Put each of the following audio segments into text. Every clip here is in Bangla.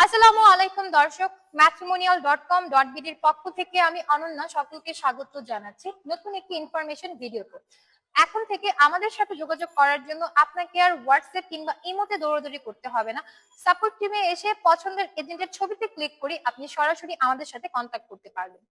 আসসালামু আলাইকুম দর্শক, matrimonial.com.bd এর পক্ষ থেকে আমি অনন্যা সকলকে স্বাগত জানাচ্ছি নতুন একটি ইনফরমেশন ভিডিওতে। এখন থেকে আমাদের সাথে যোগাযোগ করার জন্য আপনাকে আর হোয়াটসঅ্যাপ কিংবা ইমোতে দৌড়াদৌড়ি করতে হবে না। সাপোর্ট টিমে এসে পছন্দের এজেন্টের ছবিতে ক্লিক করে আপনি সরাসরি আমাদের সাথে কন্ট্যাক্ট করতে পারবেন।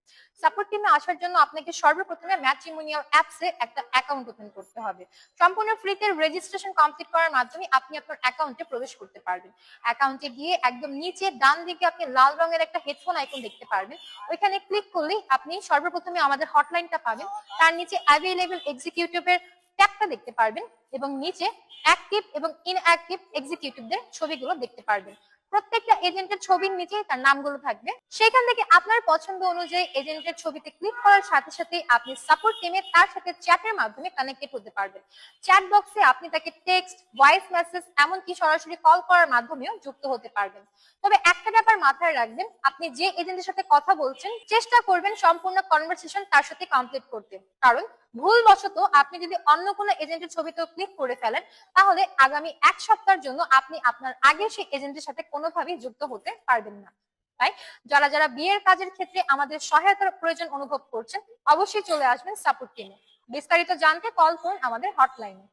সাপোর্ট টিমে আসার জন্য আপনাকে সর্বপ্রথমে ম্যাট্রিমোনিয়াল অ্যাপসে একটা অ্যাকাউন্ট ওপেন করতে হবে। সম্পূর্ণ ফ্রিতে রেজিস্ট্রেশন কমপ্লিট করার মাধ্যমে আপনি আপনার অ্যাকাউন্টে প্রবেশ করতে পারবেন। অ্যাকাউন্টে গিয়ে একদম নিচে ডান দিকে আপনি লাল রঙের একটা হেডফোন আইকন দেখতে পারবেন। ওইখানে ক্লিক করলেই আপনি সর্বপ্রথমে আমাদের হটলাইনটা পাবেন। তার নিচে অ্যাভেলেবল এক্সিকিউটিভের ট্যাবটা দেখতে পারবেন এবং নিচে অ্যাক্টিভ এবং ইনঅ্যাক্টিভ এক্সিকিউটিভদের ছবিগুলো দেখতে পারবেন। প্রত্যেকটা এজেন্টের ছবির নিচেই তার নামগুলো থাকবে। সেখান থেকে আপনার পছন্দ অনুযায়ী এজেন্টের ছবিতে ক্লিক করার সাথে সাথে আপনি সাপোর্ট টিমে তার সাথে চ্যাটের মাধ্যমে কানেক্টেড হতে পারবেন। চ্যাট বক্সে আপনি তাকে টেক্সট, ভয়েস মেসেজ এমনকি সরাসরি কল করার মাধ্যমেও যুক্ত হতে পারবেন। তবে একটা ব্যাপার মাথায় রাখবেন, আপনি যে এজেন্টের সাথে কথা বলছেন চেষ্টা করবেন সম্পূর্ণ কনভারসেশন তার সাথে কমপ্লিট করতে। কারণ ভুলবশত আপনি যদি অন্য কোনো এজেন্টের ছবিতে ক্লিক করে ফেলেন তাহলে আগামী এক সপ্তাহের জন্য আপনি আপনার আগের সেই এজেন্টের সাথে কোনোভাবেই যুক্ত হতে পারবেন না। তাই যারা যারা বিয়ের কাজের ক্ষেত্রে আমাদের সহায়তার প্রয়োজন অনুভব করছেন অবশ্যই চলে আসবেন সাপোর্ট টিমে। বিস্তারিত জানতে কল করুন আমাদের হটলাইনে।